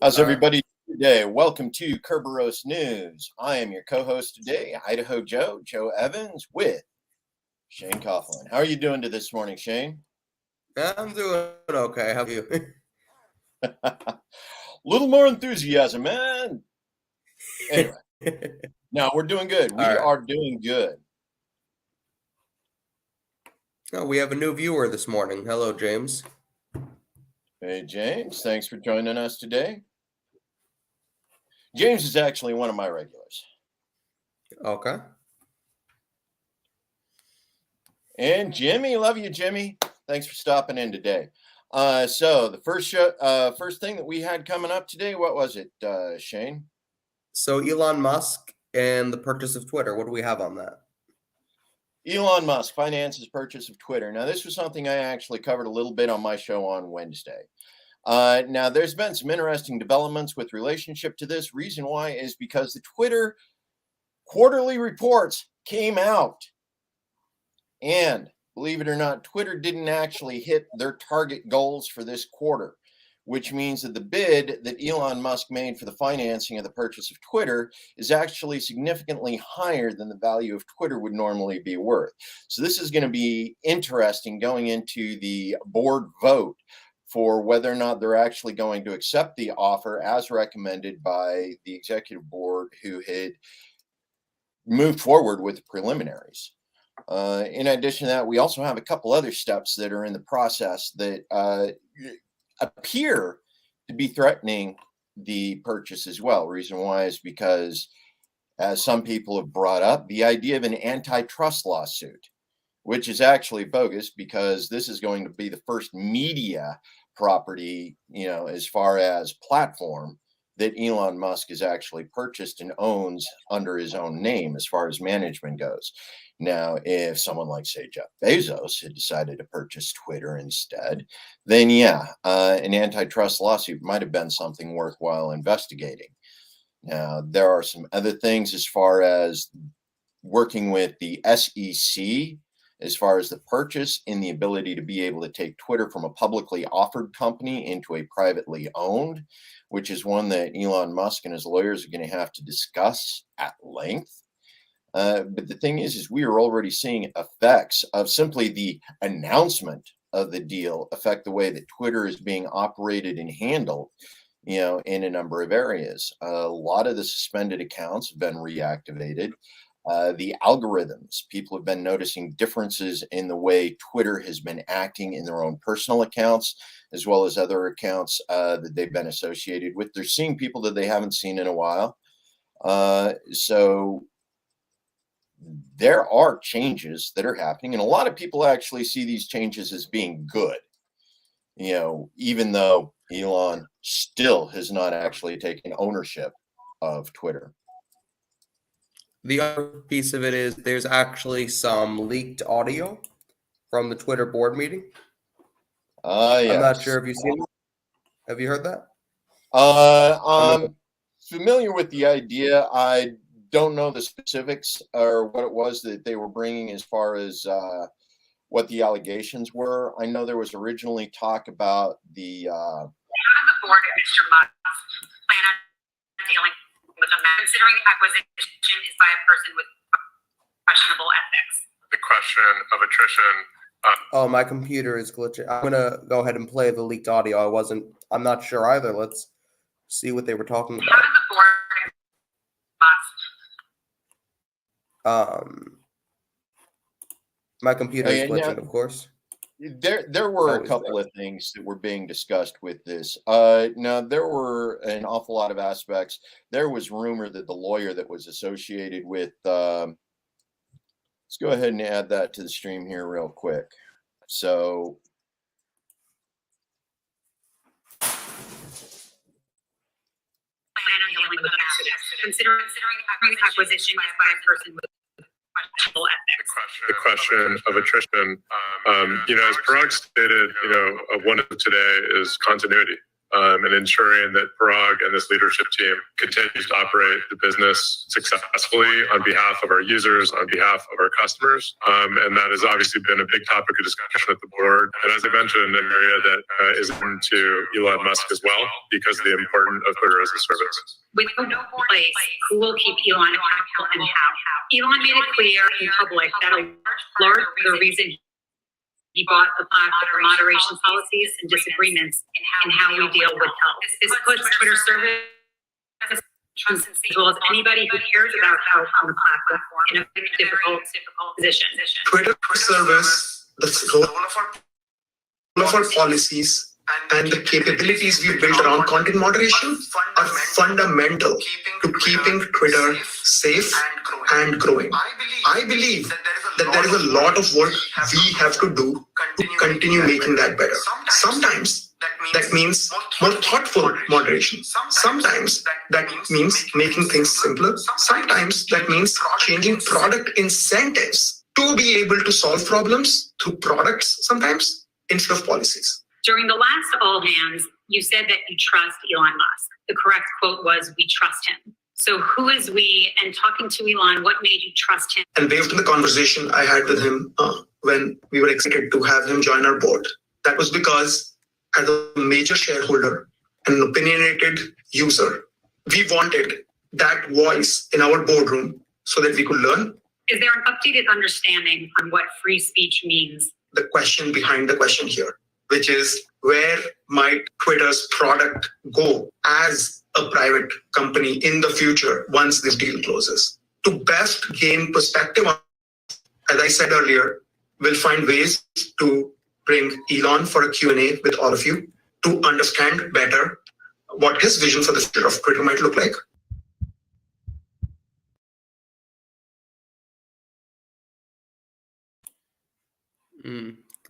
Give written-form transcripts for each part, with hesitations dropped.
How's everybody today? Welcome to Kerberos News. I am your co-host today, Idaho Joe Evans, with Shane Coughlin. How are you doing this morning, Shane? I'm doing okay. How are you? A little more enthusiasm, man. Anyway, no, we're doing good. We are doing good. Oh, we have a new viewer this morning. Hello, James. Hey, James. Thanks for joining us today. James is actually one of my regulars. Okay. And Jimmy, love you, Jimmy. Thanks for stopping in today. So the first thing that we had coming up today, what was it, Shane? So Elon Musk and the purchase of Twitter. What do we have on that? Elon Musk finances purchase of Twitter. Now, this was something I actually covered a little bit on my show on Wednesday. Now, there's been some interesting developments with relationship to this. Reason why is because the Twitter quarterly reports came out. And believe it or not, Twitter didn't actually hit their target goals for this quarter, which means that the bid that Elon Musk made for the financing of the purchase of Twitter is actually significantly higher than the value of Twitter would normally be worth. So this is going to be interesting going into the board vote for whether or not they're actually going to accept the offer as recommended by the executive board who had moved forward with the preliminaries. In addition to that, we also have a couple other steps that are in the process that appear to be threatening the purchase as well. Reason why is because, as some people have brought up, the idea of an antitrust lawsuit, which is actually bogus because this is going to be the first media property, as far as platform that Elon Musk has actually purchased and owns under his own name as far as management goes. Now, if someone like, say, Jeff Bezos had decided to purchase Twitter instead, then an antitrust lawsuit might have been something worthwhile investigating. Now, there are some other things as far as working with the SEC, as far as the purchase and the ability to be able to take Twitter from a publicly offered company into a privately owned, which is one that Elon Musk and his lawyers are going to have to discuss at length. But the thing is we are already seeing effects of simply the announcement of the deal affect the way that Twitter is being operated and handled, in a number of areas. A lot of the suspended accounts have been reactivated. The algorithms, people have been noticing differences in the way Twitter has been acting in their own personal accounts, as well as other accounts that they've been associated with. They're seeing people that they haven't seen in a while. So there are changes that are happening, and a lot of people actually see these changes as being good, even though Elon still has not actually taken ownership of Twitter. The other piece of it is there's actually some leaked audio from the Twitter board meeting. Yes. I'm not sure if you've seen it. Have you heard that? I'm familiar with the idea. I don't know the specifics or what it was that they were bringing as far as what the allegations were. I know there was originally talk about the board and Mr. Musk plan on dealing with a considering acquisition is by a person with questionable ethics. The question of attrition. Oh, my computer is glitching. I'm gonna go ahead and play the leaked audio. I'm not sure either. Let's see what they were talking about. How did the board and Musk? My computer is glitching, of course. There were a couple of things that were being discussed with this. Now, there were an awful lot of aspects. There was rumor that the lawyer that was associated with, let's go ahead and add that to the stream here real quick. So, considering acquisition is by a person with questionable ethics. The question of attrition. As Parag stated, one of them today is continuity. and ensuring that Parag and this leadership team continues to operate the business successfully on behalf of our users, on behalf of our customers. And that has obviously been a big topic of discussion at the board. And as I mentioned, an area that is important to Elon Musk as well, because of the importance of Twitter as a service. With no place, who will keep Elon accountable and how? Elon made it clear in public that a large part of the reason he bought the platform for moderation policies and disagreements in how we deal with health. This puts Twitter service as well as anybody who cares about health on the platform in a very difficult position. Twitter service, the role of our policies and the capabilities we built around content moderation are fundamental to keeping Twitter safe and growing. I believe that there is a lot of work we have to do to continue making that better. Sometimes that means more thoughtful moderation. Sometimes that means making things simpler. Sometimes that means changing product incentives to be able to solve problems through products sometimes instead of policies. During the last all hands, you said that you trust Elon Musk. The correct quote was, "We trust him." So who is we? And talking to Elon, what made you trust him? And based on the conversation I had with him when we were excited to have him join our board, that was because as a major shareholder and an opinionated user, we wanted that voice in our boardroom so that we could learn. Is there an updated understanding on what free speech means? The question behind the question here, which is where might Twitter's product go as a private company in the future once this deal closes? To best gain perspective on, as I said earlier, we'll find ways to bring Elon for a Q&A with all of you to understand better what his vision for the future of Twitter might look like.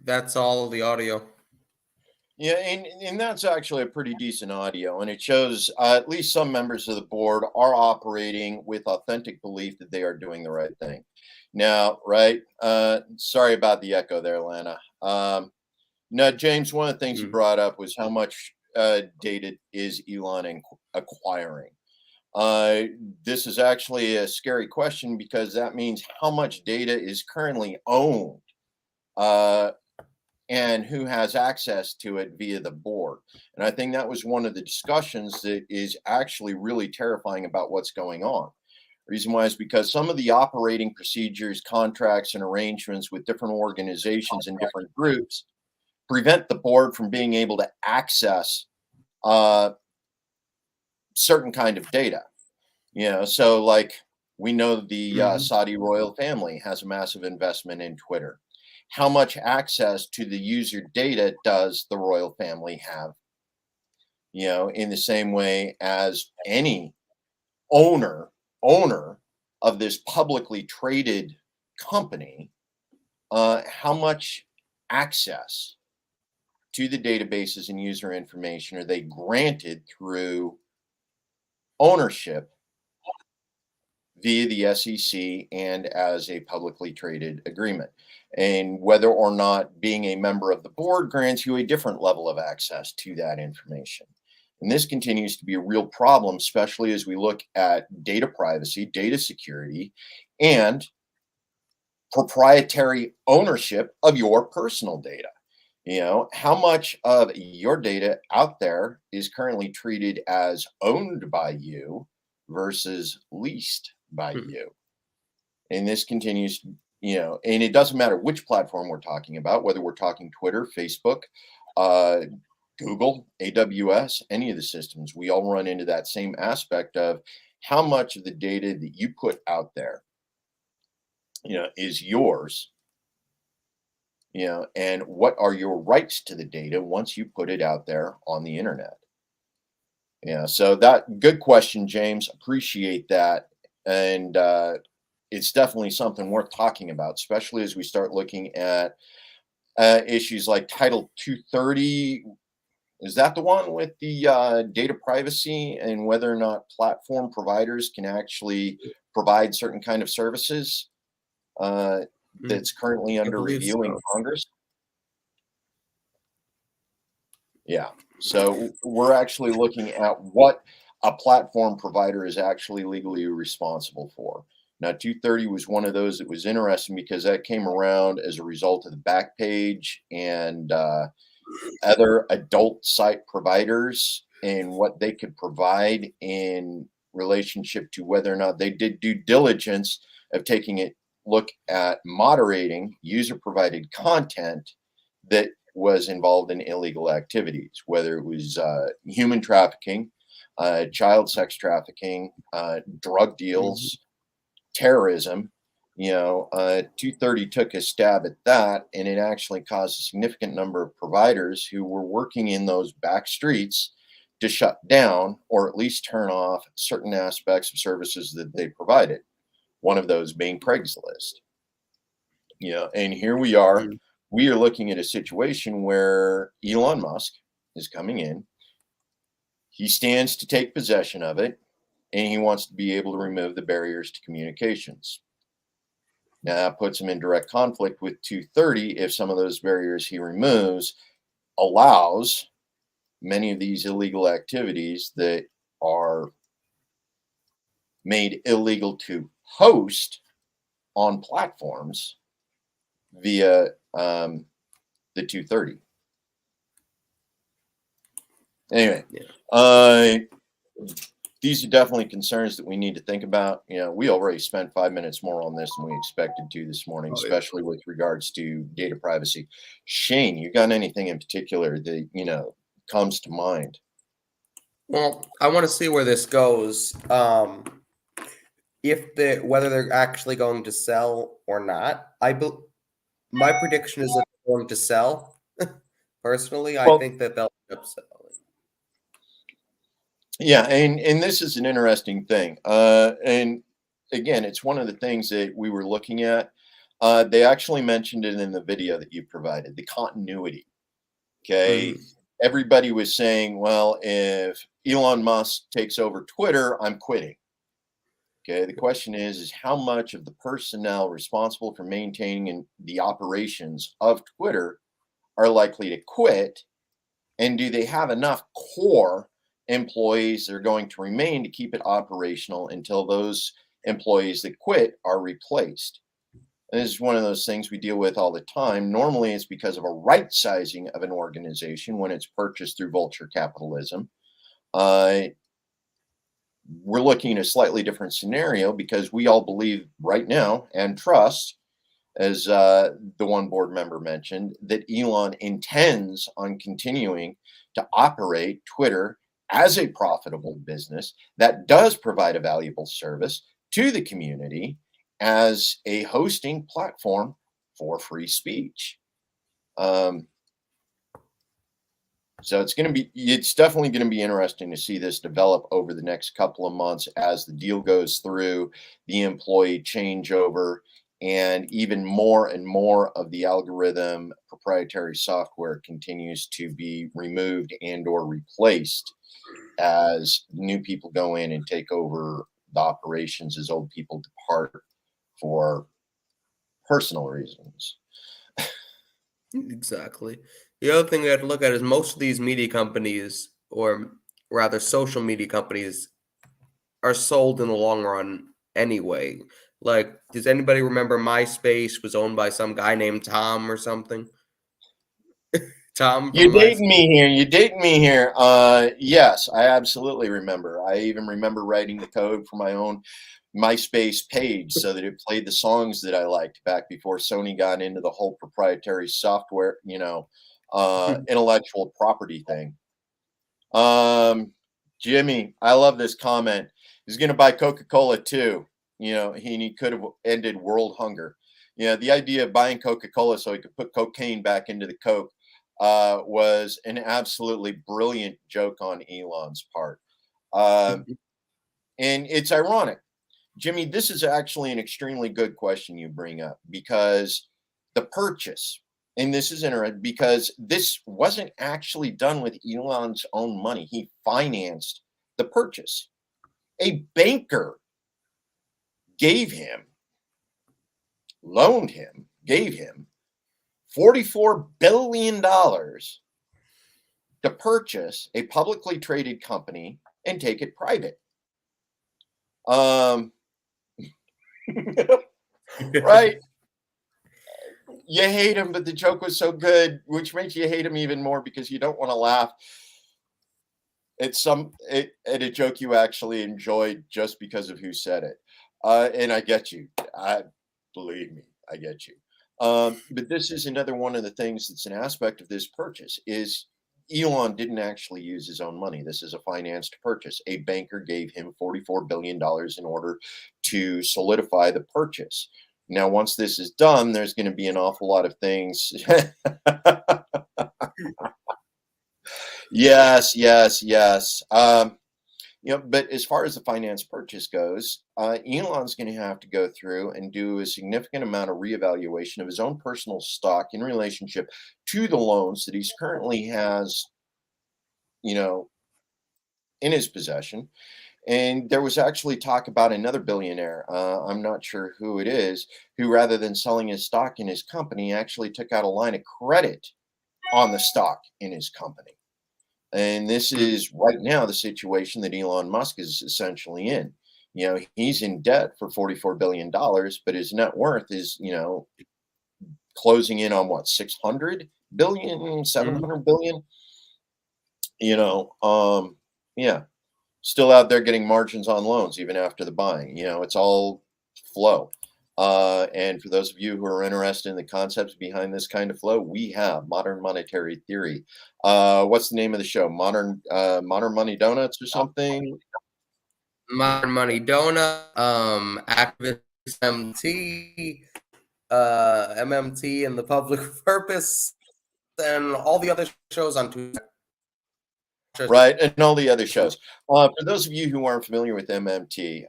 That's all the audio. Yeah, and that's actually a pretty decent audio, and it shows at least some members of the board are operating with authentic belief that they are doing the right thing. Now, right, sorry about the echo there, Lana. Now, James, one of the things you brought up was how much data is Elon acquiring? This is actually a scary question because that means how much data is currently owned and who has access to it via the board. And I think that was one of the discussions that is actually really terrifying about what's going on. Reason why is because some of the operating procedures, contracts, and arrangements with different organizations and different groups prevent the board from being able to access certain kind of data. You know, so like we know the Saudi royal family has a massive investment in Twitter. How much access to the user data does the royal family have? You know, in the same way as any owner of this publicly traded company, how much access to the databases and user information are they granted through ownership via the SEC and as a publicly traded agreement, and whether or not being a member of the board grants you a different level of access to that information. And this continues to be a real problem, especially as we look at data privacy, data security, and proprietary ownership of your personal data. You know, how much of your data out there is currently treated as owned by you versus leased by you? And this continues, you know, and it doesn't matter which platform we're talking about, whether we're talking Twitter, Facebook, Google, AWS, any of the systems, we all run into that same aspect of how much of the data that you put out there, you know, is yours, you know, and what are your rights to the data once you put it out there on the internet? Yeah, so that good question, James. Appreciate that. And it's definitely something worth talking about, especially as we start looking at issues like Title 230. Is that the one with the data privacy and whether or not platform providers can actually provide certain kind of services that's currently under review in Congress? Yeah. So we're actually looking at what a platform provider is actually legally responsible for. Now, 230 was one of those that was interesting because that came around as a result of the Backpage and other adult site providers and what they could provide in relationship to whether or not they did due diligence of taking a look at moderating user provided content that was involved in illegal activities, whether it was human trafficking, child sex trafficking, drug deals, terrorism. 230 took a stab at that, and it actually caused a significant number of providers who were working in those back streets to shut down or at least turn off certain aspects of services that they provided. One of those being Craigslist. And here we are. We are looking at a situation where Elon Musk is coming in. He stands to take possession of it, and he wants to be able to remove the barriers to communications. Now, that puts him in direct conflict with 230 if some of those barriers he removes allows many of these illegal activities that are made illegal to host on platforms via the 230. Anyway, these are definitely concerns that we need to think about. We already spent 5 minutes more on this than we expected to this morning, especially with regards to data privacy. Shane, you got anything in particular that, comes to mind? Well, I want to see where this goes. Whether they're actually going to sell or not. My prediction is that they're going to sell. Personally, I think that they'll end up selling. Yeah, and this is an interesting thing. And again, it's one of the things that we were looking at. They actually mentioned it in the video that you provided, the continuity. Okay. Everybody was saying, well, if Elon Musk takes over Twitter, I'm quitting. Okay. The question is how much of the personnel responsible for maintaining the operations of Twitter are likely to quit? And do they have enough core employees that are going to remain to keep it operational until those employees that quit are replaced? And this is one of those things we deal with all the time. Normally, it's because of a right sizing of an organization when it's purchased through vulture capitalism. We're looking at a slightly different scenario because we all believe right now and trust, as the one board member mentioned, that Elon intends on continuing to operate Twitter as a profitable business that does provide a valuable service to the community as a hosting platform for free speech. So it's definitely going to be interesting to see this develop over the next couple of months as the deal goes through, the employee changeover, and even more and more of the algorithm proprietary software continues to be removed and or replaced as new people go in and take over the operations as old people depart for personal reasons. Exactly. The other thing we have to look at is most of these media companies, or rather social media companies, are sold in the long run anyway. Like, does anybody remember MySpace was owned by some guy named Tom or something? Tom? You're dating me here. You're dating me here. Yes, I absolutely remember. I even remember writing the code for my own MySpace page so that it played the songs that I liked back before Sony got into the whole proprietary software, intellectual property thing. Jimmy, I love this comment. He's going to buy Coca-Cola too. He could have ended world hunger. The idea of buying Coca-Cola so he could put cocaine back into the Coke was an absolutely brilliant joke on Elon's part. And it's ironic. Jimmy, this is actually an extremely good question you bring up because the purchase, and this is interesting because this wasn't actually done with Elon's own money. He financed the purchase. A banker gave him $44 billion to purchase a publicly traded company and take it private. Right? You hate him, but the joke was so good, which makes you hate him even more because you don't want to laugh at at a joke you actually enjoyed just because of who said it. And I get you. Believe me, I get you. But this is another one of the things that's an aspect of this purchase is Elon didn't actually use his own money. This is a financed purchase. A banker gave him $44 billion in order to solidify the purchase. Now, once this is done, there's going to be an awful lot of things. Yes, yes, yes. But as far as the finance purchase goes, Elon's going to have to go through and do a significant amount of reevaluation of his own personal stock in relationship to the loans that he's currently has, in his possession. And there was actually talk about another billionaire. I'm not sure who it is, who rather than selling his stock in his company, actually took out a line of credit on the stock in his company. And this is right now the situation that Elon Musk is essentially in. He's in debt for $44 billion, but his net worth is, closing in on what, 600 billion, 700 billion? Yeah. Still out there getting margins on loans even after the buying. It's all flow. And for those of you who are interested in the concepts behind this kind of flow, we have Modern Monetary Theory. What's the name of the show? Modern Money Donuts or something? Modern Money Donut, Activist MMT and the Public Purpose, and all the other shows on Tuesday. Right, and all the other shows. For those of you who aren't familiar with MMT,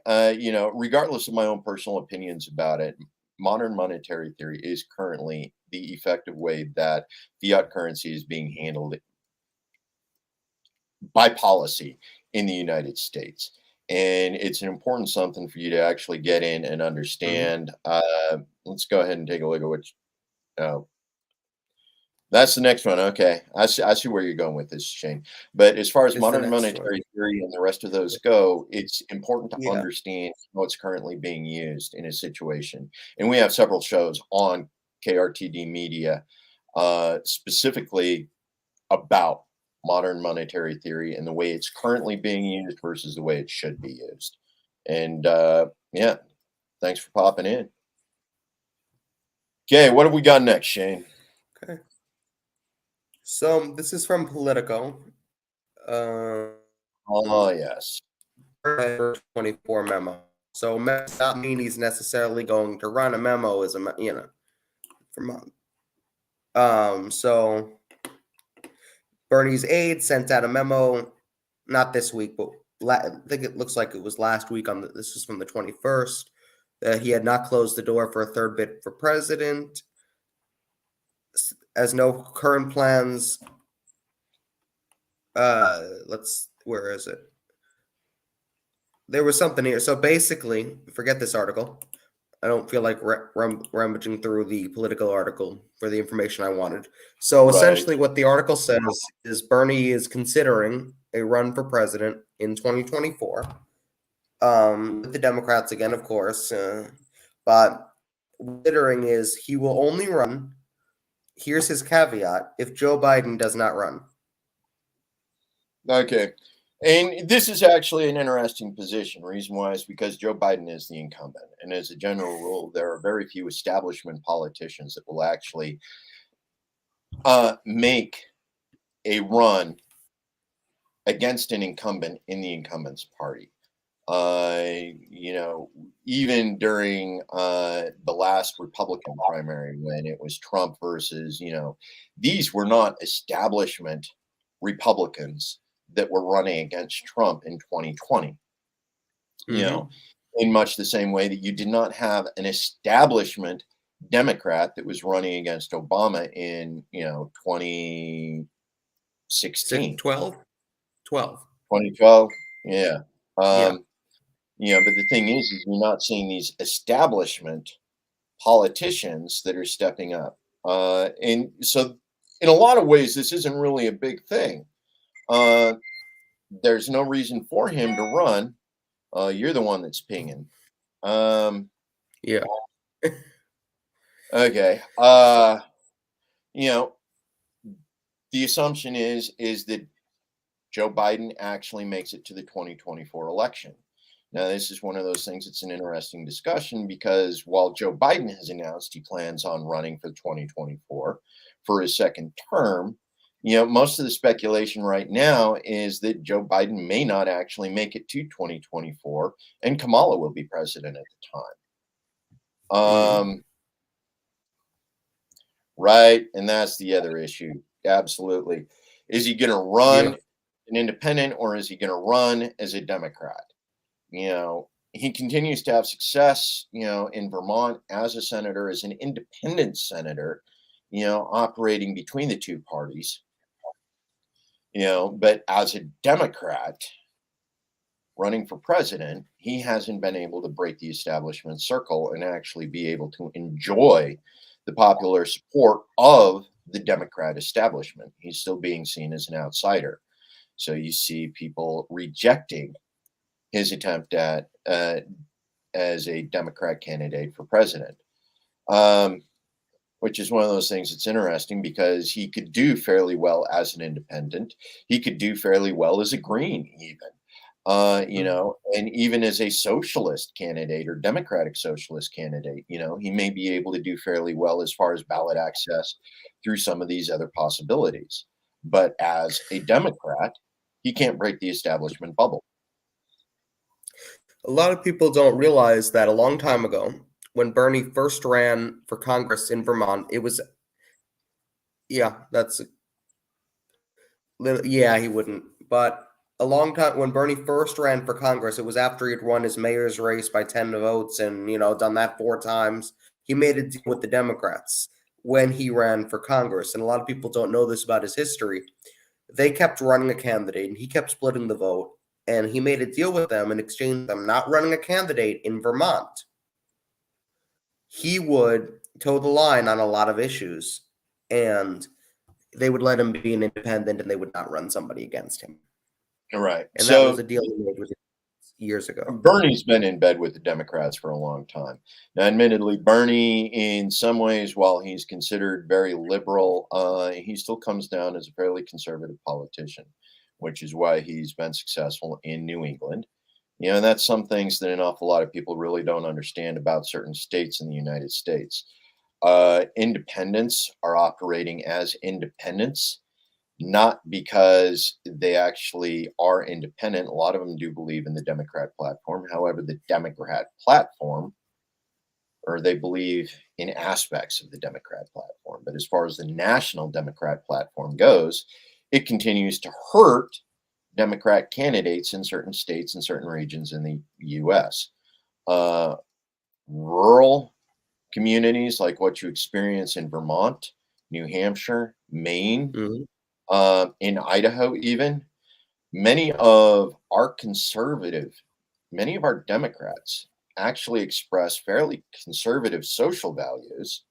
regardless of my own personal opinions about it, modern monetary theory is currently the effective way that fiat currency is being handled by policy in the United States. And it's an important something for you to actually get in and understand. Let's go ahead and take a look at which. That's the next one. Okay. I see where you're going with this, Shane. But as far as modern monetary theory and the rest of those go, it's important to understand how it's currently being used in a situation. And we have several shows on KRTD Media specifically about modern monetary theory and the way it's currently being used versus the way it should be used. And thanks for popping in. Okay, what have we got next, Shane? Okay. So this is from Politico. Yes. 24 memo. So does not mean he's necessarily going to run. A memo is so Bernie's aide sent out a memo, not this week, but I think it looks like it was last week. This is from the 21st. That he had not closed the door for a third bid for president, as no current plans. Where is it? There was something here. So basically, forget this article. I don't feel like rummaging through the Political article for the information I wanted. So essentially what the article says is Bernie is considering a run for president in 2024. With the Democrats again, of course. But considering is he will only run, here's his caveat, if Joe Biden does not run. Okay. And this is actually an interesting position. Reason why is because Joe Biden is the incumbent. And as a general rule, there are very few establishment politicians that will actually make a run against an incumbent in the incumbent's party. Even during the last Republican primary, when it was Trump versus, these were not establishment Republicans that were running against Trump in 2020. In much the same way that you did not have an establishment Democrat that was running against Obama in, 2016. 2012. Yeah. But the thing is you're not seeing these establishment politicians that are stepping up. And so in a lot of ways, this isn't really a big thing. there's no reason for him to run. You're the one that's pinging. Yeah. Okay. You know, the assumption is that Joe Biden actually makes it to the 2024 election. Now, this is one of those things that's an interesting discussion because while Joe Biden has announced he plans on running for 2024 for his second term, most of the speculation right now is that Joe Biden may not actually make it to 2024 and Kamala will be president at the time. Right. And that's the other issue. Absolutely. Is he going to run an independent or is he going to run as a Democrat? He continues to have success, in Vermont as a senator, as an independent senator, operating between the two parties, but as a Democrat running for president, he hasn't been able to break the establishment circle and actually be able to enjoy the popular support of the Democrat establishment. He's still being seen as an outsider. So you see people rejecting his attempt at as a Democrat candidate for president, which is one of those things that's interesting because he could do fairly well as an independent. He could do fairly well as a Green, even. And even as a socialist candidate or Democratic socialist candidate, he may be able to do fairly well as far as ballot access through some of these other possibilities. But as a Democrat, he can't break the establishment bubble. A lot of people don't realize that a long time ago, when Bernie first ran for Congress in Vermont, it was, he wouldn't. But a long time, when Bernie first ran for Congress, it was after he'd won his mayor's race by 10 votes and, done that 4 times. He made a deal with the Democrats when he ran for Congress. And a lot of people don't know this about his history. They kept running a candidate and he kept splitting the vote. And he made a deal with them in exchange for them not running a candidate in Vermont. He would toe the line on a lot of issues, and they would let him be an independent, and they would not run somebody against him. Right. And that was a deal he made with him years ago. Bernie's been in bed with the Democrats for a long time. Now, admittedly, Bernie, in some ways, while he's considered very liberal, he still comes down as a fairly conservative politician, which is why he's been successful in New England. And that's some things that an awful lot of people really don't understand about certain states in the United States. Independents are operating as independents, not because they actually are independent. A lot of them do believe in the Democrat platform. However, the Democrat platform, or they believe in aspects of the Democrat platform. But as far as the national Democrat platform goes, it continues to hurt Democrat candidates in certain states and certain regions in the U.S. Rural communities like what you experience in Vermont, New Hampshire, Maine, in Idaho even, many of our Democrats actually express fairly conservative social values,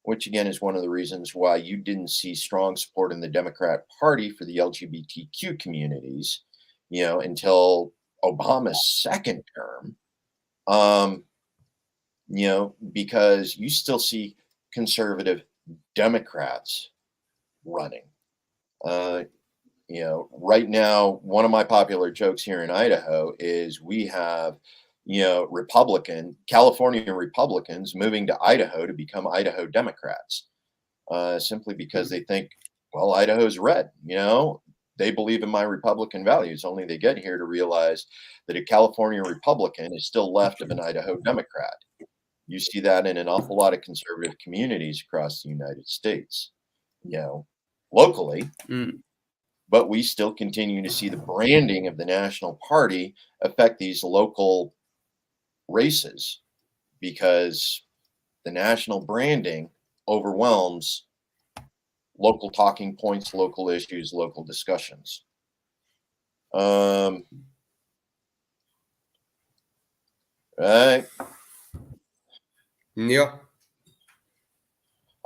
which again is one of the reasons why you didn't see strong support in the Democrat Party for the LGBTQ communities, until Obama's second term, because you still see conservative Democrats running. Right now, one of my popular jokes here in Idaho is we have, California Republicans moving to Idaho to become Idaho Democrats, simply because they think, well, Idaho's red, they believe in my Republican values, only they get here to realize that a California Republican is still left of an Idaho Democrat. You see that in an awful lot of conservative communities across the United States, locally. But we still continue to see the branding of the National Party affect these local races because the national branding overwhelms local talking points, local issues, local discussions. Right. Yeah.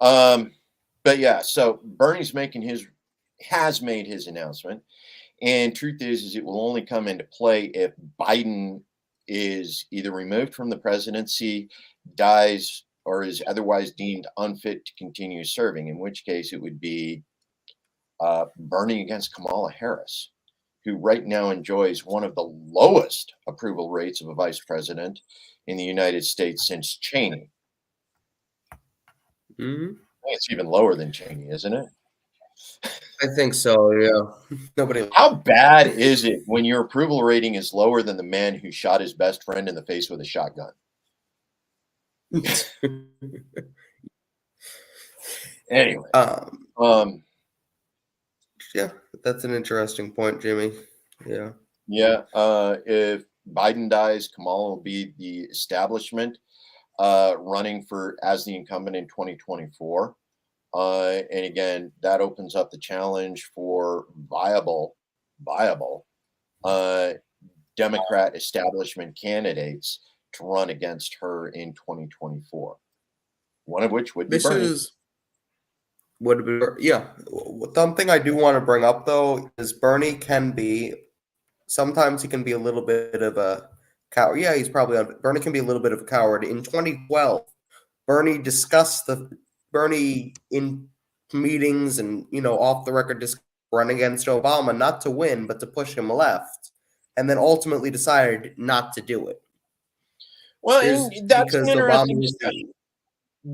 But yeah, so Bernie's making his has made his announcement. And truth is it will only come into play if Biden is either removed from the presidency, dies, or is otherwise deemed unfit to continue serving, in which case it would be Bernie against Kamala Harris, who right now enjoys one of the lowest approval rates of a vice president in the United States since Cheney. Mm-hmm. It's even lower than Cheney, isn't it? I think so, yeah. Nobody. How bad is it when your approval rating is lower than the man who shot his best friend in the face with a shotgun? Anyway, yeah, that's an interesting point, Jimmy. Yeah. Yeah. If Biden dies, Kamala will be the establishment running for as the incumbent in 2024. And again, that opens up the challenge for viable Democrat establishment candidates to run against her in 2024. One of which would be Bernie. Something I do want to bring up though is Bernie sometimes he can be a little bit of a coward. Yeah, Bernie can be a little bit of a coward. In 2012, Bernie in meetings and off the record run against Obama, not to win but to push him left, and then ultimately decided not to do it. Well, and that's an interesting discussion,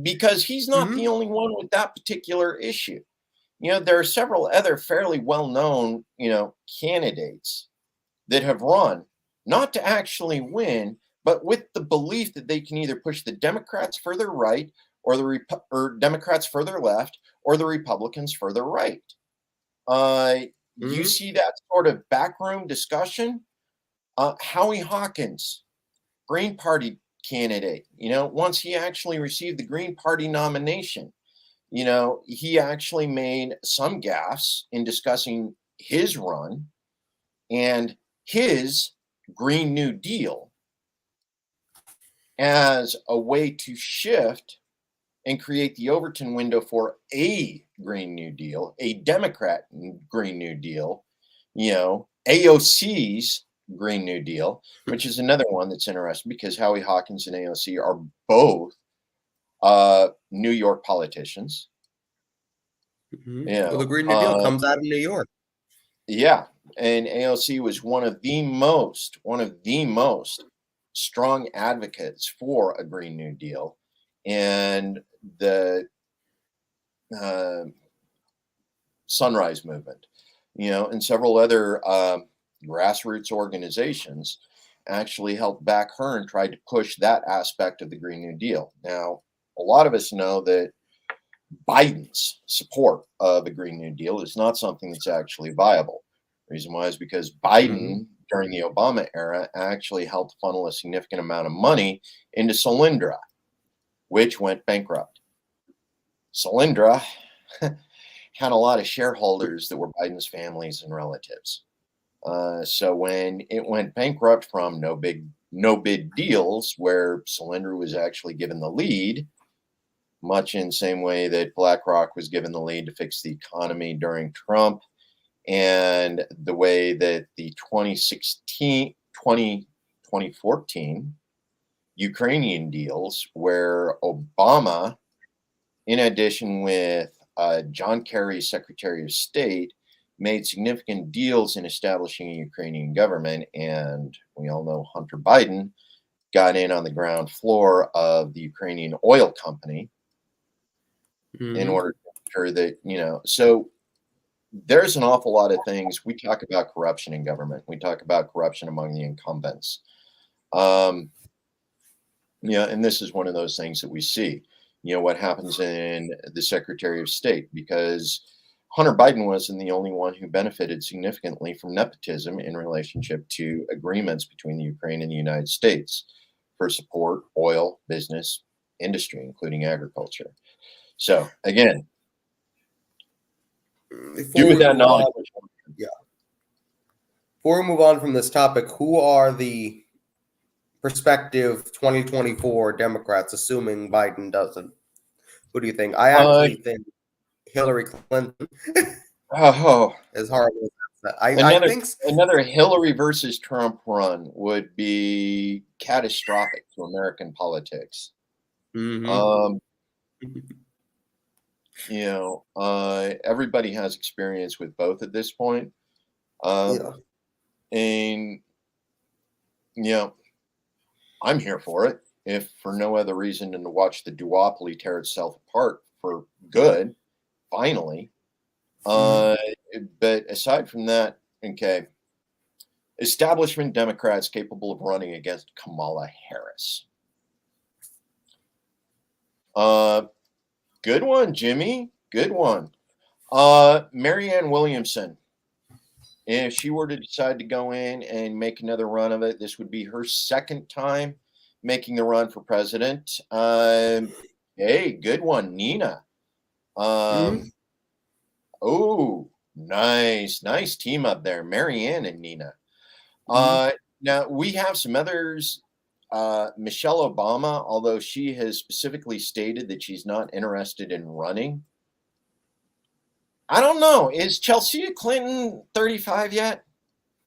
because he's not the only one with that particular issue. There are several other fairly well-known, candidates that have run not to actually win, but with the belief that they can either push the Democrats further right or Democrats further left or the Republicans further right. You see that sort of backroom discussion. Howie Hawkins, Green Party candidate, once he actually received the Green Party nomination, he actually made some gaffes in discussing his run and his Green New Deal as a way to shift and create the Overton window for a Green New Deal, a Democrat Green New Deal, AOC's Green New Deal, which is another one that's interesting because Howie Hawkins and AOC are both New York politicians. Well, the Green New Deal comes out of New York. Yeah, and AOC was one of the most strong advocates for a Green New Deal, and the Sunrise Movement, and several other grassroots organizations actually helped back her and tried to push that aspect of the Green New Deal. Now, a lot of us know that Biden's support of the Green New Deal is not something that's actually viable. The reason why is because Biden, during the Obama era, actually helped funnel a significant amount of money into Solyndra, which went bankrupt. Solyndra had a lot of shareholders that were Biden's families and relatives. So when it went bankrupt from no bid deals, where Solyndra was actually given the lead, much in the same way that BlackRock was given the lead to fix the economy during Trump, and the way that the 2014 Ukrainian deals, where Obama, in addition with John Kerry, Secretary of State, made significant deals in establishing a Ukrainian government, and we all know Hunter Biden got in on the ground floor of the Ukrainian oil company in order to ensure that, so there's an awful lot of things. We talk about corruption in government. We talk about corruption among the incumbents. And this is one of those things that we see, what happens in the Secretary of State, because Hunter Biden wasn't the only one who benefited significantly from nepotism in relationship to agreements between the Ukraine and the United States for support, oil, business, industry, including agriculture. So again, Before we move on from this topic, who are the prospective 2024 Democrats, assuming Biden doesn't? Who do you think? I actually think Hillary Clinton. Oh, As horrible as that. I another think another Hillary versus Trump run would be catastrophic to American politics. Mhm. Um, everybody has experience with both at this point. Um, Yeah. and you know, I'm here for it, if for no other reason than to watch the duopoly tear itself apart for good, finally. Mhm. Uh, but aside from that, okay, establishment Democrats capable of running against Kamala Harris. Uh, Good one, Jimmy. Good one. Marianne Williamson. If she were to decide to go in and make another run of it, this would be her second time making the run for president. Hey, good one, Nina. Mhm. Oh, nice team up there, Marianne and Nina. Mhm. Now we have some others. Michelle Obama, although she has specifically stated that she's not interested in running. I don't know. Is Chelsea Clinton 35 yet?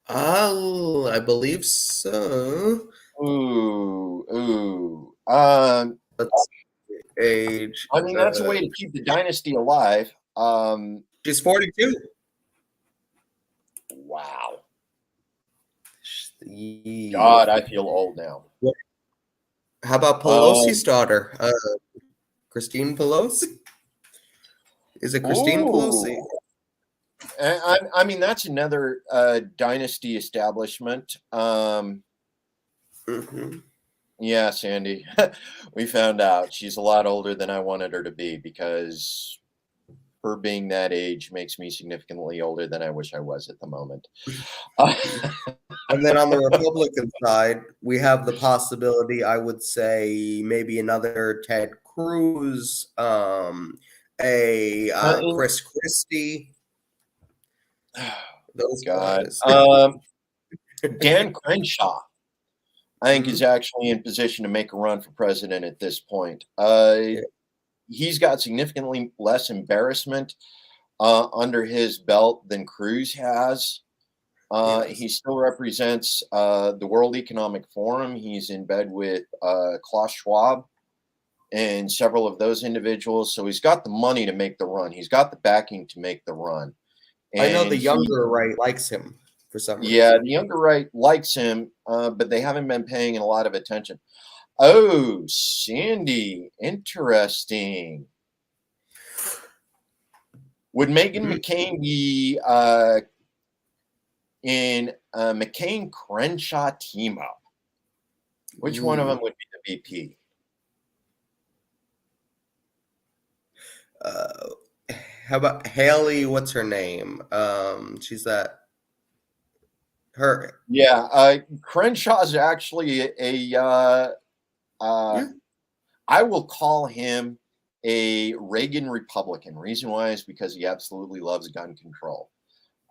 Oh, I believe so. Ooh. Let's see, age. I mean, that's a way to keep the dynasty alive. She's 42. Wow. Yeah. God, I feel old now. How about Pelosi's daughter? Christine Pelosi? Is it Christine Pelosi? Ooh. I mean, that's another dynasty establishment. Mhm. Yeah, Sandy, we found out she's a lot older than I wanted her to be because her being that age makes me significantly older than I wish I was at the moment. And then on the Republican side, we have the possibility, I would say, maybe another Ted Cruz, Chris Christie, those God. guys. Dan Crenshaw, I think, is Mhm. actually in position to make a run for president at this point. Yeah. He's got significantly less embarrassment under his belt than Cruz has. Yes. He still represents the World Economic Forum. He's in bed with Klaus Schwab and several of those individuals. So he's got the money to make the run. He's got the backing to make the run. I know And the younger right likes him for some yeah, reason. the younger right likes him, but they haven't been paying a lot of attention. Oh, Sandy, interesting. Would Meghan Mhm. McCain be in a McCain Crenshaw team up? Which one of Ooh. them would be the VP? Uh, how about Haley? What's her name? She's that her. Yeah, Crenshaw's actually Yeah. I will call him a Reagan Republican. Reason why is because he absolutely loves gun control.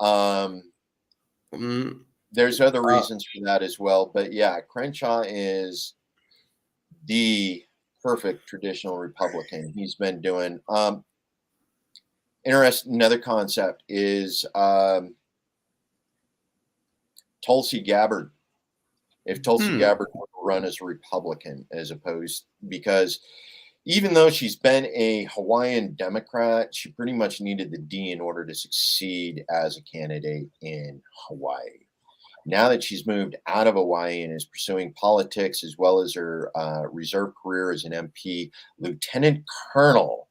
Um, Mm, there's other uh, reasons for that as well, but yeah, Crenshaw is the perfect traditional Republican. He's been doing interesting. Another concept is Tulsi Gabbard. If Tulsi hmm. Gabbard were to run as a Republican, as opposed because even though she's been a Hawaiian Democrat, she pretty much needed the D in order to succeed as a candidate in Hawaii. Now that she's moved out of Hawaii and is pursuing politics as well as her reserve career as an MP, Lieutenant Colonel,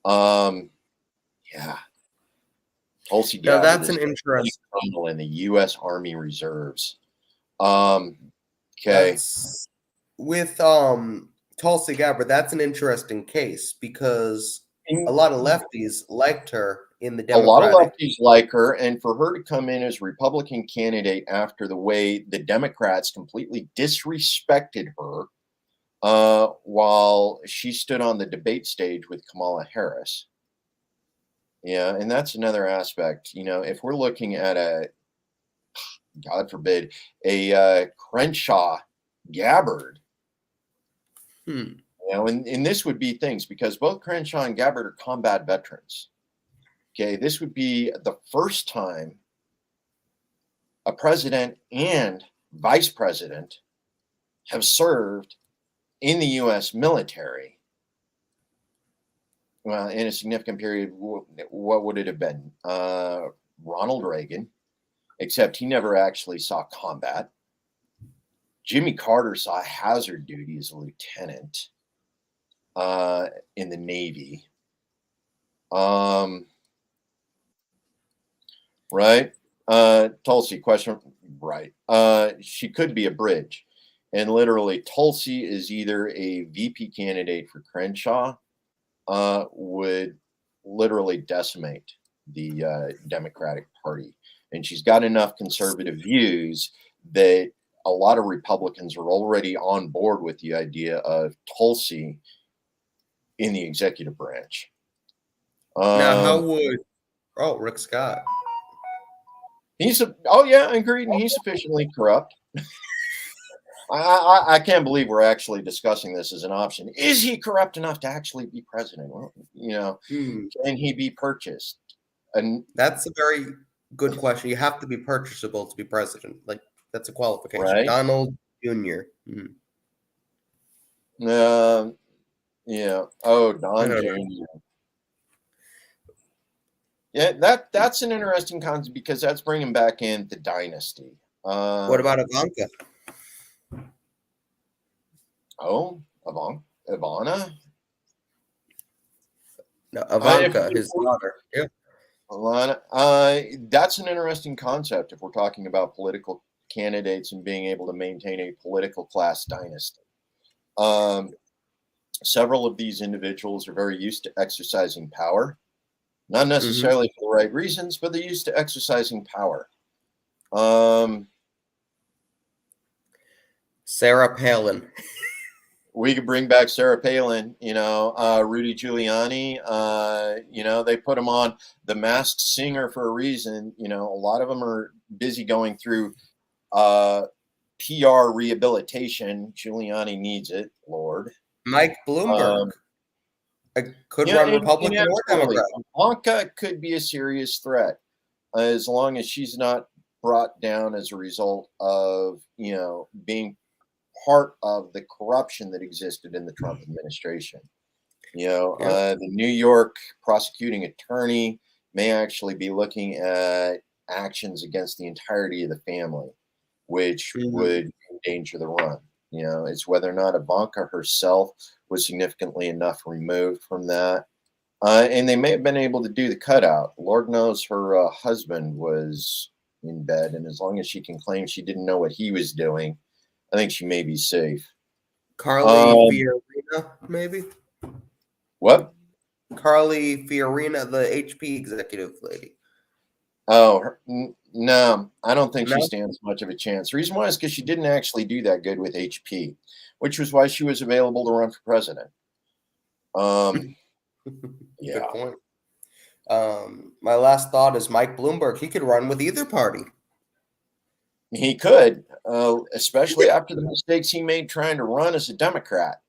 um, yeah, Tulsi Now Gabbard that's is an Lieutenant interest. Colonel in the U.S. Army Reserves. Um, okay. That's with Tulsi Gabbard. That's an interesting case because a lot of lefties liked her in the A lot of Democratic. lefties like her, and for her to come in as Republican candidate after the way the Democrats completely disrespected her while she stood on the debate stage with Kamala Harris. Yeah, and that's another aspect. If we're looking at God forbid, a Crenshaw Gabbard, Hmm. and this would be things because both Crenshaw and Gabbard are combat veterans. Okay, this would be the first time a president and vice president have served in the U.S. military. Well, in a significant period, what would it have been? Ronald Reagan, except he never actually saw combat. Jimmy Carter saw hazard duty as a lieutenant in the Navy. Right? Tulsi, question. Right. She could be a bridge. And literally, Tulsi is either a VP candidate for Crenshaw, would literally decimate the Democratic Party. And she's got enough conservative views that a lot of Republicans are already on board with the idea of Tulsi in the executive branch. Now, how would Rick Scott? Agreed, and he's sufficiently corrupt. I can't believe we're actually discussing this as an option. Is he corrupt enough to actually be president? Well, can he be purchased? And that's a very good question. You have to be purchasable to be president. Like, that's a qualification. Right? Donald Jr. Yeah. Oh, Don Jr. Yeah, that's an interesting concept because that's bringing back in the dynasty. What about Ivanka? Oh, Ivana? No, Ivanka, his daughter. Yeah. That's an interesting concept if we're talking about political candidates and being able to maintain a political class dynasty. Several of these individuals are very used to exercising power, not necessarily for the right reasons, but they're used to exercising power. Sarah Palin. We could bring back Sarah Palin, Rudy Giuliani, they put him on The Masked Singer for a reason. A lot of them are busy going through PR rehabilitation. Giuliani needs it, Lord. Mike Bloomberg. Could run Republican or Democrat. Ivanka could be a serious threat as long as she's not brought down as a result of, being part of the corruption that existed in the Trump administration. The New York prosecuting attorney may actually be looking at actions against the entirety of the family, which would endanger the run. It's whether or not Ivanka herself was significantly enough removed from that. And they may have been able to do the cutout. Lord knows her husband was in bed. And as long as she can claim she didn't know what he was doing, I think she may be safe. Carly Fiorina, maybe? What? Carly Fiorina, the HP executive lady. Oh, no, I don't think she stands much of a chance. The reason why is because she didn't actually do that good with HP, which was why she was available to run for president. Good point. My last thought is Mike Bloomberg. He could run with either party. He could, especially after the mistakes he made trying to run as a Democrat.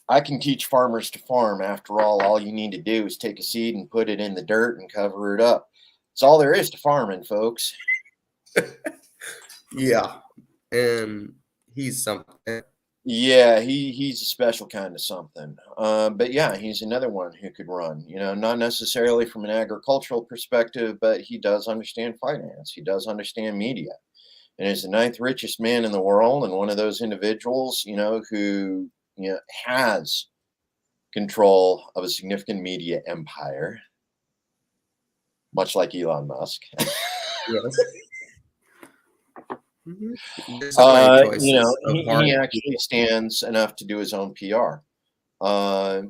I can teach farmers to farm. After all you need to do is take a seed and put it in the dirt and cover it up. It's all there is to farming, folks. Yeah. And he's something. Yeah, he's a special kind of something. But yeah, he's another one who could run, not necessarily from an agricultural perspective, but he does understand finance. He does understand media. And is the 9th richest man in the world and one of those individuals, who, has control of a significant media empire, much like Elon Musk. Yes. He actually stands enough to do his own PR. But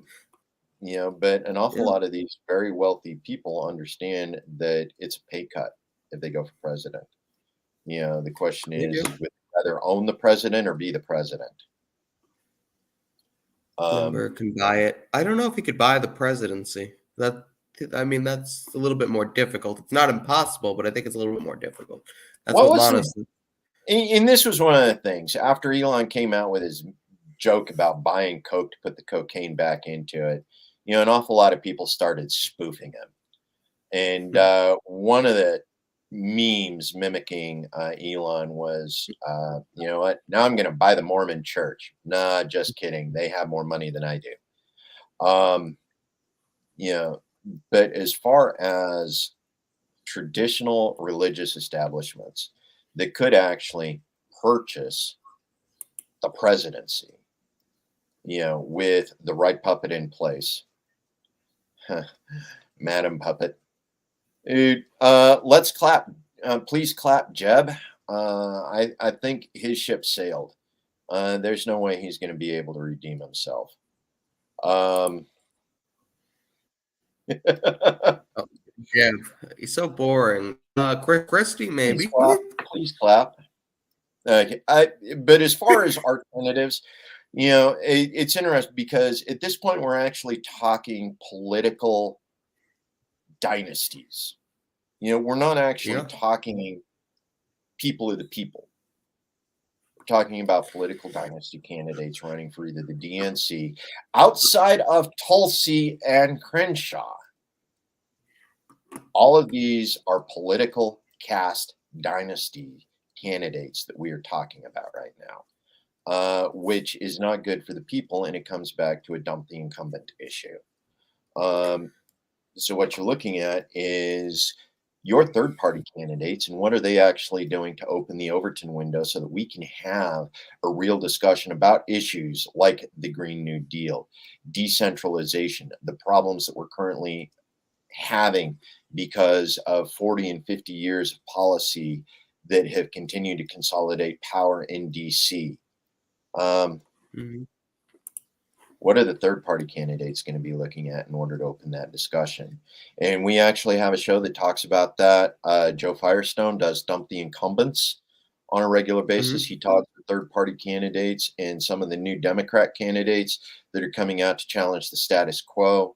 an awful lot of these very wealthy people understand that it's a pay cut if they go for president. The question is, would they rather own the president or be the president? Bloomberg can buy it. I don't know if he could buy the presidency. That's a little bit more difficult. It's not impossible, but I think it's a little bit more difficult. That's what Lana said. And this was one of the things after Elon came out with his joke about buying coke to put the cocaine back into it. An awful lot of people started spoofing him. And one of the memes mimicking Elon was, you know what? Now I'm going to buy the Mormon church. Nah, just kidding. They have more money than I do. You know, but as far as traditional religious establishments that could actually purchase the presidency, you know, with the right puppet in place, Madam Puppet. Dude, let's clap. Please clap, Jeb. I think his ship sailed. There's no way he's going to be able to redeem himself. Oh, yeah, he's so boring. Christie, maybe. Please clap. Okay. But as far as alternatives, you know, it's interesting because at this point we're actually talking political dynasties. You know, we're not actually Yeah. talking people of the people. We're talking about political dynasty candidates running for either the DNC outside of Tulsi and Crenshaw. All of these are political caste dynasty candidates that we are talking about right now, which is not good for the people. And it comes back to a dump the incumbent issue. So what you're looking at is your third party candidates and what are they actually doing to open the Overton window so that we can have a real discussion about issues like the Green New Deal, decentralization, the problems that we're currently having because of 40 and 50 years of policy that have continued to consolidate power in DC. What are the third party candidates going to be looking at in order to open that discussion? And we actually have a show that talks about that. Joe Firestone does Dump the Incumbents on a regular basis. He talks to third party candidates and some of the new Democrat candidates that are coming out to challenge the status quo,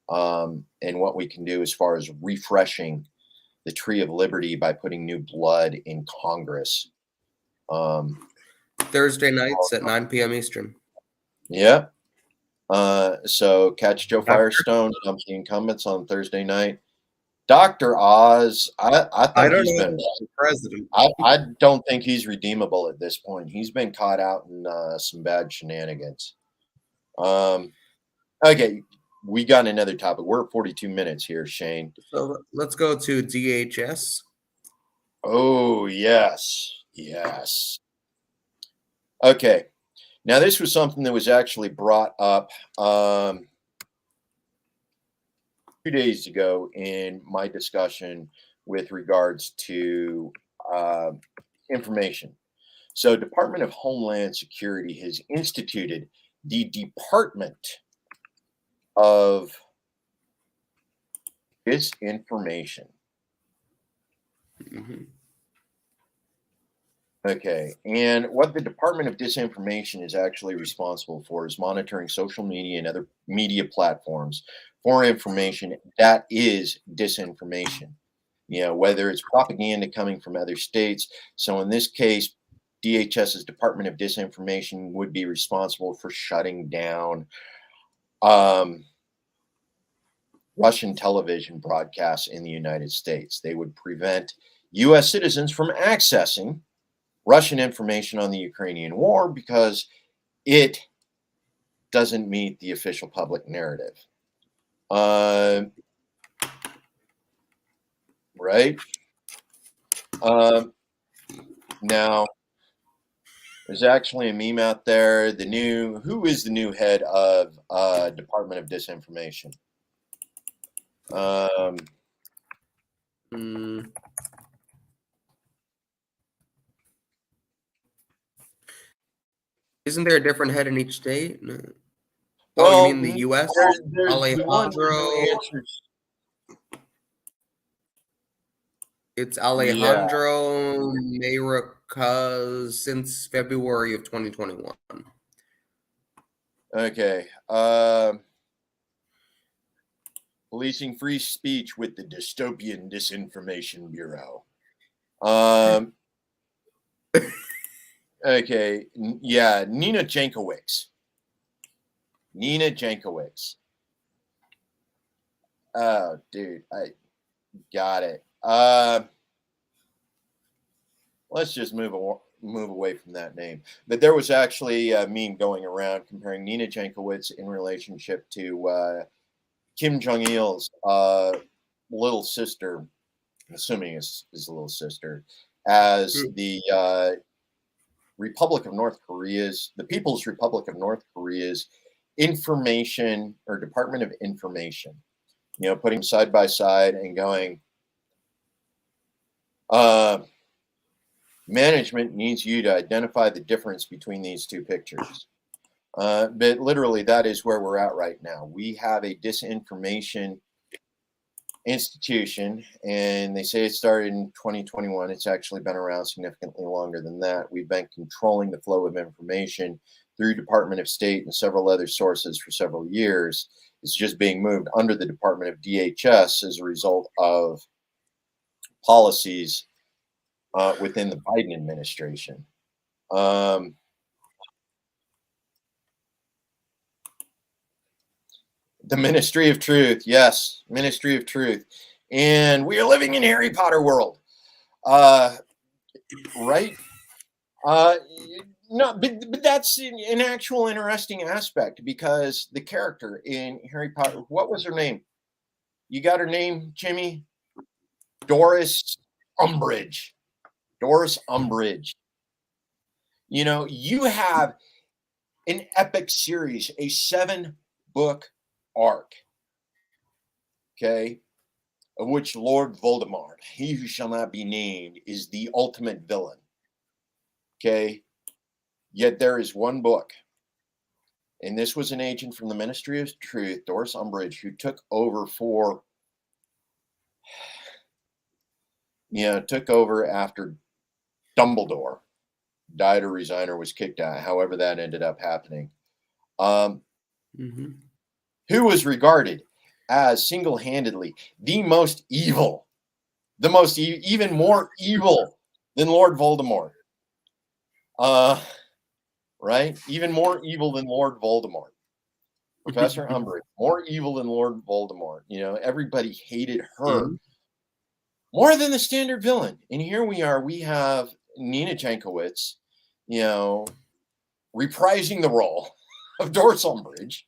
and what we can do as far as refreshing the Tree of Liberty by putting new blood in Congress. Thursday nights at 9 p.m. Eastern. Yeah. So catch Joe Firestone, Dump the Incumbents on Thursday night. Dr. Oz, I think he's been president. I don't think he's redeemable at this point. He's been caught out in some bad shenanigans. Okay, we got another topic. We're at 42 minutes here, Shane. So let's go to DHS. Oh, yes. Yes. Okay. Now, this was something that was actually brought up 2 days ago in my discussion with regards to information. So, Department of Homeland Security has instituted the Department of Disinformation. Okay, and what the Department of Disinformation is actually responsible for is monitoring social media and other media platforms for information that is disinformation. You know, whether it's propaganda coming from other states. So in this case, DHS's Department of Disinformation would be responsible for shutting down Russian television broadcasts in the United States. They would prevent U.S. citizens from accessing Russian information on the Ukrainian war because it doesn't meet the official public narrative. Right? Now, there's actually a meme out there. Who is the new head of Department of Disinformation? Isn't there a different head in each state? Well, you mean the U.S.? There's Alejandro. It's Alejandro Mayorkas since February of 2021. Okay. Policing free speech with the Dystopian Disinformation Bureau. Okay. Yeah. Nina Jankowicz. Oh, dude. Got it. Let's just move away from that name. But there was actually a meme going around comparing Nina Jankowicz in relationship to Kim Jong Il's little sister, assuming is a little sister, as the Republic of North Korea's, the People's Republic of North Korea's information or Department of Information. You know, putting side by side and going, management needs you to identify the difference between these two pictures. But literally, that is where we're at right now. We have a disinformation institution, and they say it started in 2021. It's actually been around significantly longer than that. We've been controlling the flow of information through Department of State and several other sources for several years. It's just being moved under the Department of DHS as a result of policies within the Biden administration. The Ministry of Truth. Yes, Ministry of Truth. And we are living in Harry Potter world. Right? No, but that's an actual interesting aspect, because the character in Harry Potter, what was her name? You got her name, Jimmy? Doris Umbridge. Doris Umbridge. You know, you have an epic series, a 7-book arc, okay, of which Lord Voldemort, he who shall not be named, is the ultimate villain, okay? Yet there is one book, and this was an agent from the Ministry of Truth, Doris Umbridge, who took over after Dumbledore died or resigned or was kicked out, however that ended up happening. Who was regarded as single-handedly the most evil, even more evil than Lord Voldemort. Right? Even more evil than Lord Voldemort. Professor Umbridge, more evil than Lord Voldemort. You know, everybody hated her more than the standard villain. And here we are, we have Nina Jankowicz, you know, reprising the role of Doris Umbridge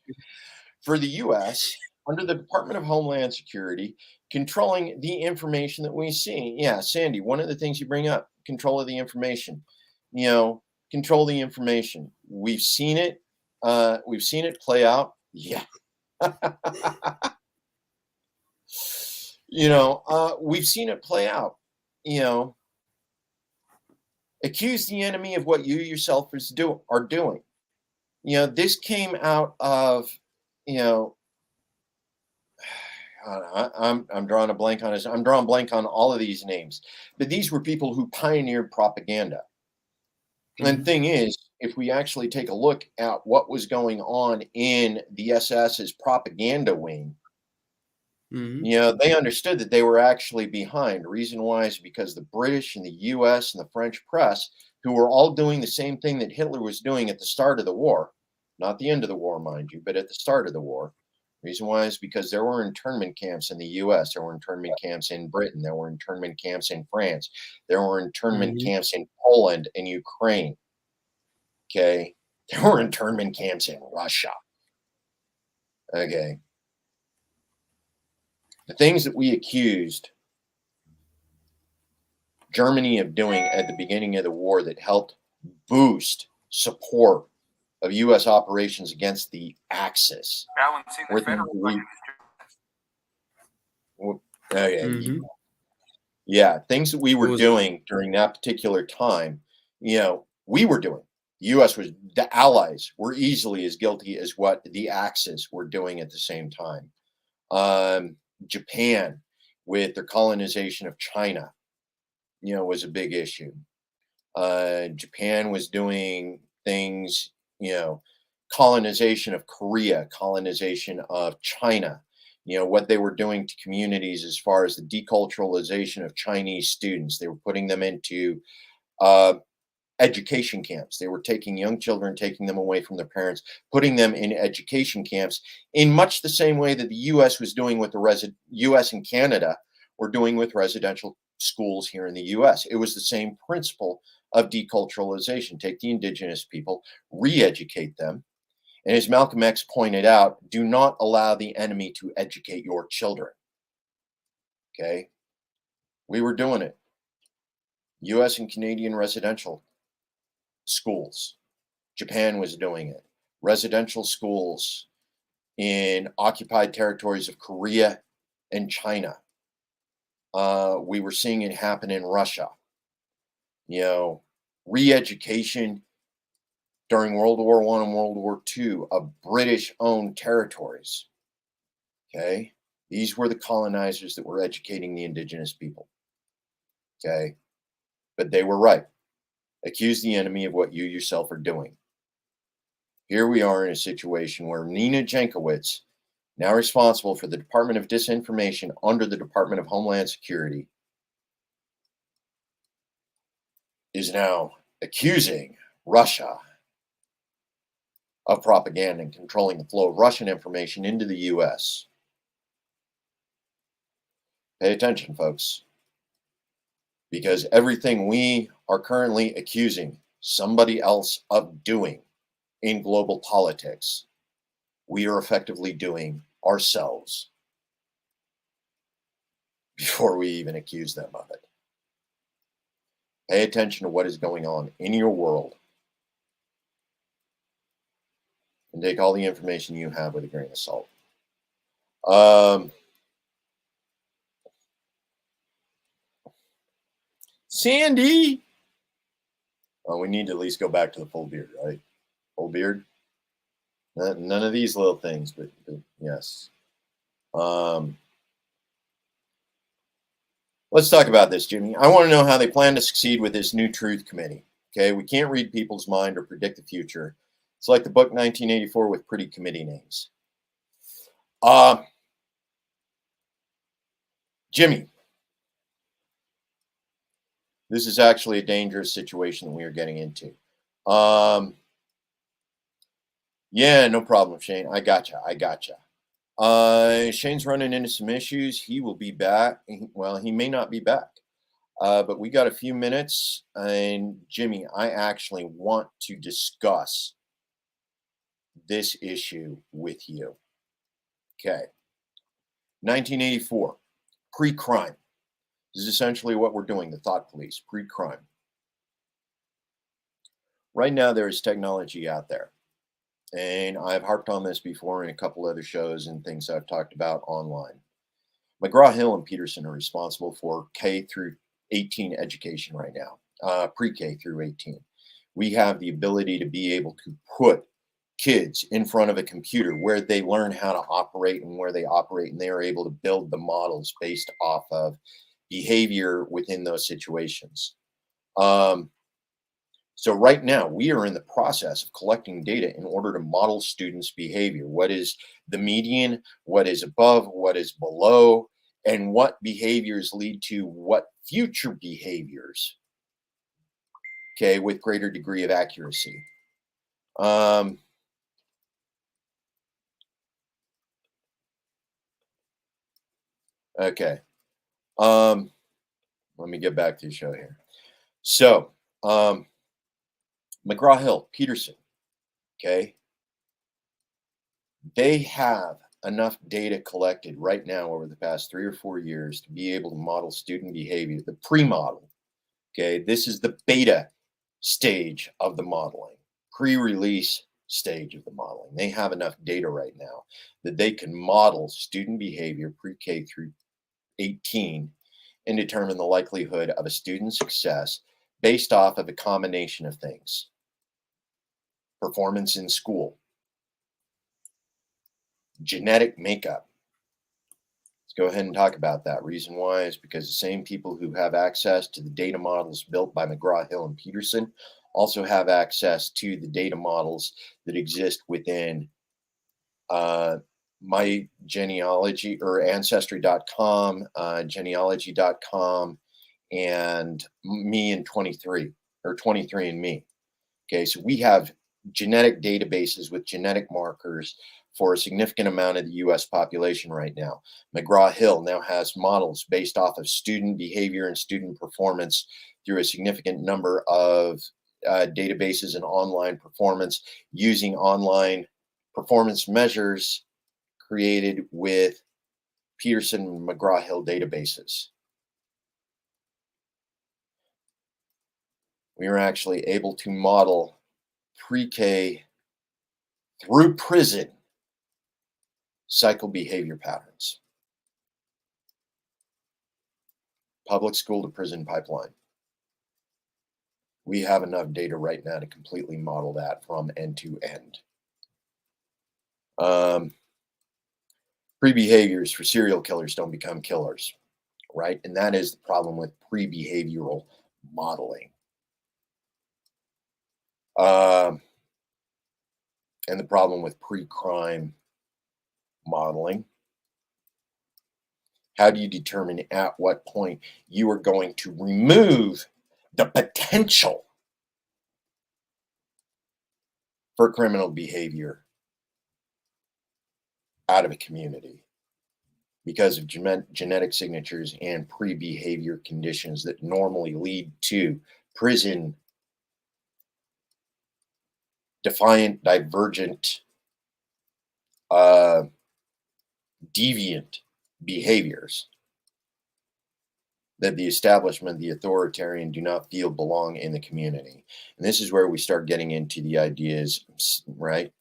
for the U.S. under the Department of Homeland Security, controlling the information that we see. Yeah, Sandy, one of the things you bring up, control of the information. You know, control the information. We've seen it. We've seen it play out. Yeah. You know, we've seen it play out. You know, accuse the enemy of what you yourself are doing. You know, this came out of, you know, I'm drawing a blank on this. I'm drawing blank on all of these names, but these were people who pioneered propaganda. And the thing is, if we actually take a look at what was going on in the SS's propaganda wing, you know, they understood that they were actually behind. The reason why is because the British and the US and the French press, who were all doing the same thing that Hitler was doing at the start of the war, not the end of the war, mind you, but at the start of the war. Reason why is because there were internment camps in the US, there were internment camps in Britain, there were internment camps in France, there were internment camps in Poland and Ukraine. Okay. There were internment camps in Russia. Okay. The things that we accused Germany of doing at the beginning of the war that helped boost support of U.S. operations against the Axis. Yeah, things that we were doing during that particular time, you know, we were doing. The U.S. was, the Allies were easily as guilty as what the Axis were doing at the same time. Japan, with their colonization of China, you know, was a big issue. Japan was doing things, you know, colonization of Korea, colonization of China, you know, what they were doing to communities as far as the deculturalization of Chinese students. They were putting them into education camps. They were taking young children, taking them away from their parents, putting them in education camps in much the same way that the U.S. was doing with the U.S. and Canada were doing with residential schools here in the US. It was the same principle of deculturalization. Take the indigenous people, re-educate them. And as Malcolm X pointed out, do not allow the enemy to educate your children. Okay? We were doing it. US and Canadian residential schools. Japan was doing it. Residential schools in occupied territories of Korea and China. We were seeing it happen in Russia. You know, re-education during World War I and World War II of British-owned territories. Okay? These were the colonizers that were educating the indigenous people. Okay? But they were right. Accuse the enemy of what you yourself are doing. Here we are in a situation where Nina Jankowicz, now responsible for the Department of Disinformation under the Department of Homeland Security, is now accusing Russia of propaganda and controlling the flow of Russian information into the US. Pay attention, folks, because everything we are currently accusing somebody else of doing in global politics, we are effectively doing ourselves before we even accuse them of it. Pay attention to what is going on in your world and take all the information you have with a grain of salt. Sandy! Oh, we need to at least go back to the full beard, right? Full beard? None of these little things, but yes. Let's talk about this, Jimmy. I want to know how they plan to succeed with this new truth committee. Okay, we can't read people's mind or predict the future. It's like the book 1984 with pretty committee names. Jimmy, this is actually a dangerous situation that we are getting into. Yeah, no problem, Shane. I gotcha. Shane's running into some issues. He will be back. Well, he may not be back. But we got a few minutes. And Jimmy, I actually want to discuss this issue with you. Okay. 1984, pre-crime. This is essentially what we're doing, the thought police, pre-crime. Right now, there is technology out there. And I've harped on this before in a couple other shows and things I've talked about online. McGraw-Hill and Peterson are responsible for K through 18 education right now, pre-K through 18. We have the ability to be able to put kids in front of a computer where they learn how to operate and where they operate, and they are able to build the models based off of behavior within those situations. So right now, we are in the process of collecting data in order to model students' behavior. What is the median? What is above? What is below? And what behaviors lead to what future behaviors? Okay, with greater degree of accuracy. Okay. Let me get back to the show here. So, McGraw-Hill, Peterson, okay, they have enough data collected right now over the past 3 or 4 years to be able to model student behavior, the pre-model, okay? This is the beta stage of the modeling, pre-release stage of the modeling. They have enough data right now that they can model student behavior pre-K through 18 and determine the likelihood of a student's success based off of a combination of things. Performance in school, genetic makeup. Let's go ahead and talk about that. Reason why is because the same people who have access to the data models built by McGraw-Hill and Peterson also have access to the data models that exist within my genealogy or ancestry.com, genealogy.com, and me and 23 or 23andMe. Okay, so we have genetic databases with genetic markers for a significant amount of the US population right now. McGraw-Hill now has models based off of student behavior and student performance through a significant number of databases and online performance using online performance measures created with Peterson and McGraw-Hill databases. We were actually able to model pre-K through prison cycle behavior patterns. Public school to prison pipeline. We have enough data right now to completely model that from end to end. Pre-behaviors for serial killers don't become killers, right? And that is the problem with pre-behavioral modeling. And the problem with pre-crime modeling. How do you determine at what point you are going to remove the potential for criminal behavior out of a community because of genetic signatures and pre-behavior conditions that normally lead to prison defiant, divergent, deviant behaviors that the establishment, the authoritarian, do not feel belong in the community. And this is where we start getting into the ideas, right?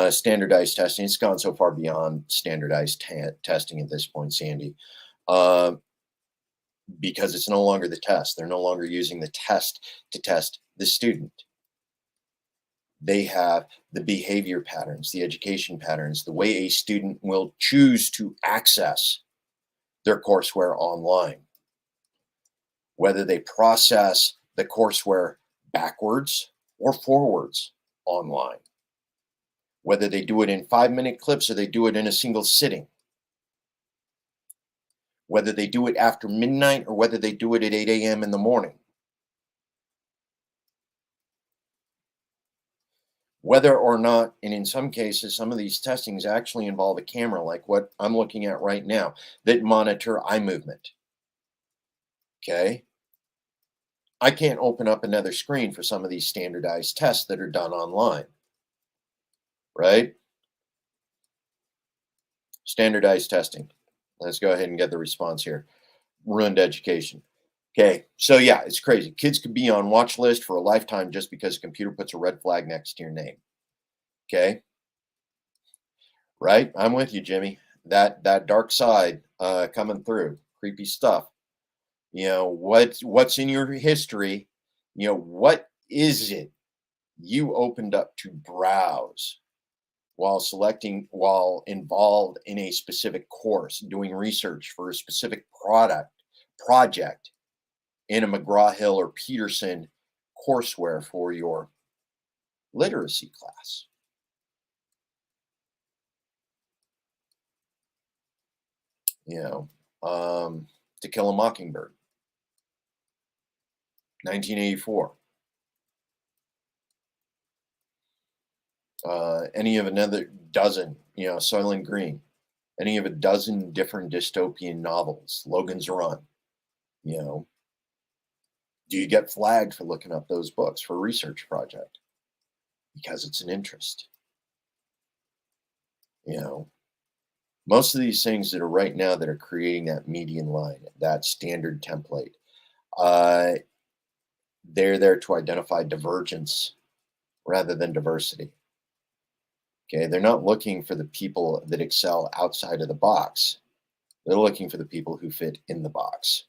Standardized testing. It's gone so far beyond standardized testing at this point, Sandy, because it's no longer the test. They're no longer using the test to test the student. They have the behavior patterns, the education patterns, the way a student will choose to access their courseware online. Whether they process the courseware backwards or forwards online. Whether they do it in 5-minute clips or they do it in a single sitting. Whether they do it after midnight or whether they do it at 8 a.m. in the morning. Whether or not, and in some cases, some of these testings actually involve a camera like what I'm looking at right now that monitor eye movement. Okay? I can't open up another screen for some of these standardized tests that are done online. Right? Standardized testing. Let's go ahead and get the response here. Ruined education. Okay, so yeah, it's crazy. Kids could be on watch list for a lifetime just because a computer puts a red flag next to your name. Okay? Right? I'm with you, Jimmy. That dark side coming through. Creepy stuff. You know, what's in your history? You know, what is it you opened up to browse while involved in a specific course, doing research for a specific project in a McGraw-Hill or Peterson courseware for your literacy class? You know, To Kill a Mockingbird, 1984. Any of another dozen, you know, Soylent Green, any of a dozen different dystopian novels, Logan's Run, you know. Do you get flagged for looking up those books for a research project? Because it's an interest. You know, most of these things that are right now that are creating that median line, that standard template, they're there to identify divergence rather than diversity. Okay, they're not looking for the people that excel outside of the box. They're looking for the people who fit in the box.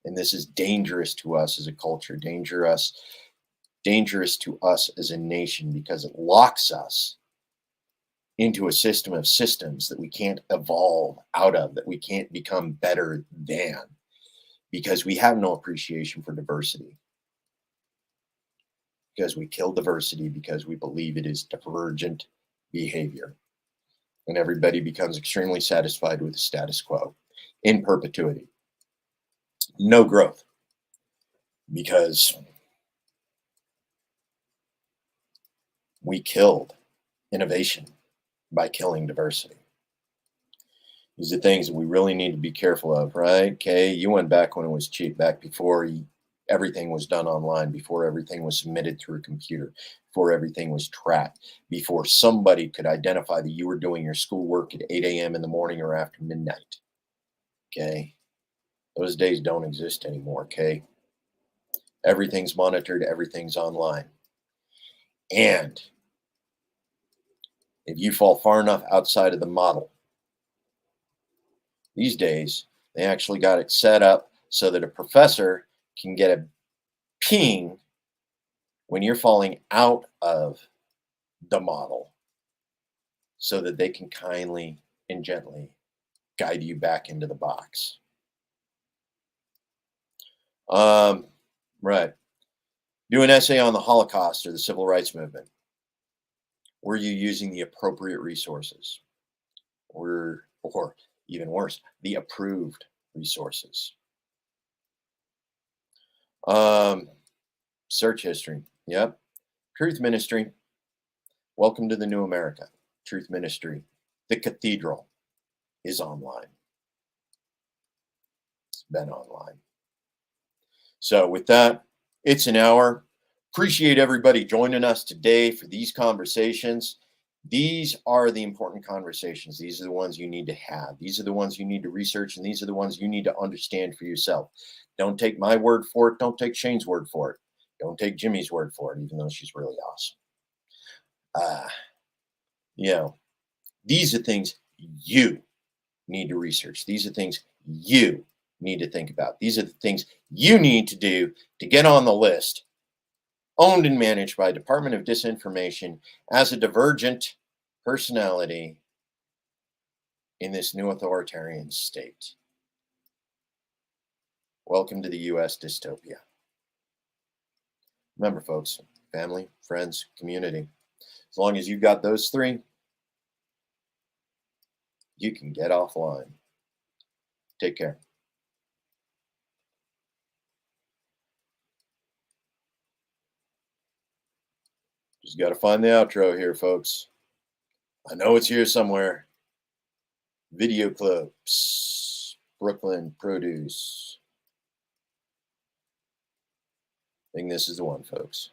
And this is dangerous to us as a culture, dangerous to us as a nation, because it locks us into a system of systems that we can't evolve out of, that we can't become better than, because we have no appreciation for diversity. Because we kill diversity because we believe it is divergent behavior. And everybody becomes extremely satisfied with the status quo in perpetuity. No growth. Because we killed innovation. by killing diversity. These are things that we really need to be careful of, right? Okay, you went back when it was cheap, back before everything was done online, before everything was submitted through a computer, before everything was tracked, before somebody could identify that you were doing your schoolwork at 8 a.m. in the morning or after midnight. Okay, those days don't exist anymore. Okay, everything's monitored, everything's online. And if you fall far enough outside of the model, these days, they actually got it set up so that a professor can get a ping when you're falling out of the model so that they can kindly and gently guide you back into the box. Right. Do an essay on the Holocaust or the Civil Rights Movement. Were you using the appropriate resources? Or even worse, the approved resources? Search history. Yep. Truth Ministry. Welcome to the new America. Truth Ministry. The Cathedral is online. It's been online. So with that, it's an hour. Appreciate everybody joining us today for these conversations. These are the important conversations. These are the ones you need to have. These are the ones you need to research, and these are the ones you need to understand for yourself. Don't take my word for it. Don't take Shane's word for it. Don't take Jimmy's word for it, even though she's really awesome. These are things you need to research. These are things you need to think about. These are the things you need to do to get on the list, owned and managed by Department of Disinformation as a divergent personality in this new authoritarian state. Welcome to the U.S. dystopia. Remember, folks, family, friends, community. As long as you've got those three, you can get offline. Take care. Just got to find the outro here, folks. I know it's here somewhere. Video clips. Brooklyn produce. I think this is the one, folks.